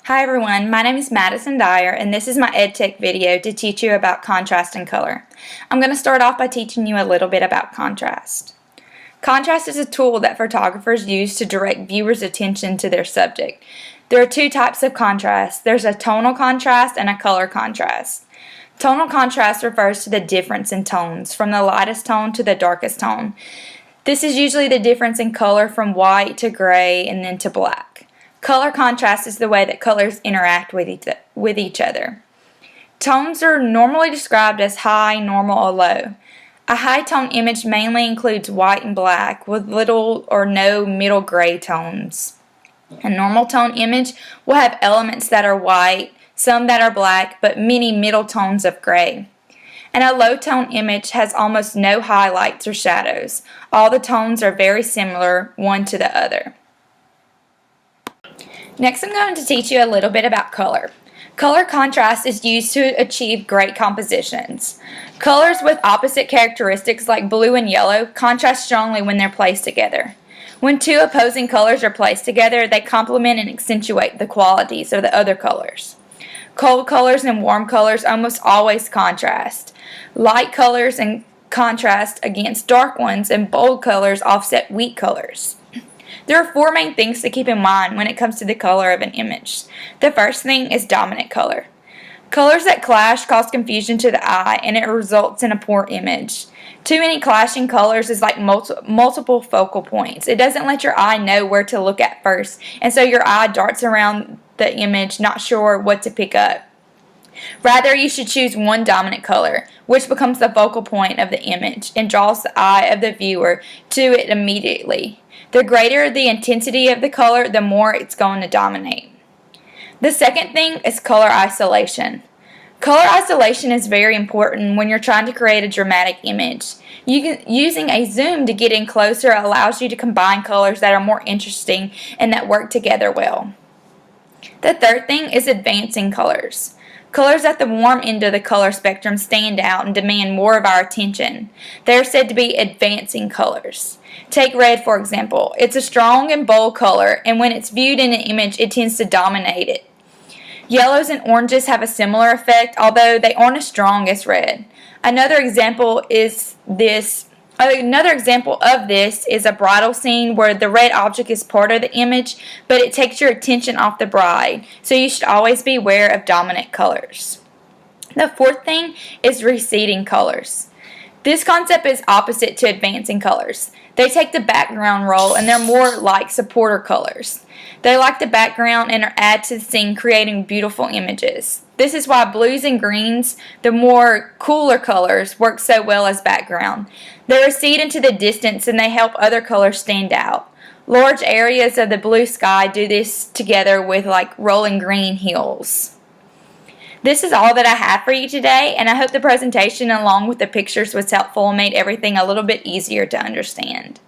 Hi everyone, my name is Madison Dyer and this is my Edtc video to teach you about contrast and color. I'm going to start off by teaching you a little bit about contrast. Contrast is a tool that photographers use to direct viewers' attention to their subject. There are two types of contrast. There's a tonal contrast and a color contrast. Tonal contrast refers to the difference in tones from the lightest tone to the darkest tone. This is usually the difference in color from white to gray and then to black. Color contrast is the way that colors interact with each other. Tones are normally described as high, normal, or low. A high tone image mainly includes white and black with little or no middle gray tones. A normal tone image will have elements that are white, some that are black, but many middle tones of gray. And a low tone image has almost no highlights or shadows. All the tones are very similar one to the other. Next, I'm going to teach you a little bit about color. Color contrast is used to achieve great compositions. Colors with opposite characteristics like blue and yellow contrast strongly when they're placed together. When two opposing colors are placed together, they complement and accentuate the qualities of the other colors. Cold colors and warm colors almost always contrast. Light colors and contrast against dark ones, and bold colors offset weak colors. There are four main things to keep in mind when it comes to the color of an image. The first thing is dominant color. Colors that clash cause confusion to the eye and it results in a poor image. Too many clashing colors is like multiple focal points. It doesn't let your eye know where to look at first, and so your eye darts around the image not sure what to pick up. Rather, you should choose one dominant color, which becomes the focal point of the image and draws the eye of the viewer to it immediately. The greater the intensity of the color, the more it's going to dominate. The second thing is color isolation. Color isolation is very important when you're trying to create a dramatic image. Using a zoom to get in closer allows you to combine colors that are more interesting and that work together well. The third thing is advancing colors. Colors at the warm end of the color spectrum stand out and demand more of our attention. They are said to be advancing colors. Take red, for example. It's a strong and bold color, and when it's viewed in an image, it tends to dominate it. Yellows and oranges have a similar effect, although they aren't as strong as red. Another example of this is a bridal scene where the red object is part of the image, but it takes your attention off the bride, so you should always be aware of dominant colors. The fourth thing is receding colors. This concept is opposite to advancing colors. They take the background role and they're more like supporter colors. They like the background and are add to the scene, creating beautiful images. This is why blues and greens, the more cooler colors, work so well as background. They recede into the distance and they help other colors stand out. Large areas of the blue sky do this together with like rolling green hills. This is all that I have for you today, and I hope the presentation along with the pictures was helpful and made everything a little bit easier to understand.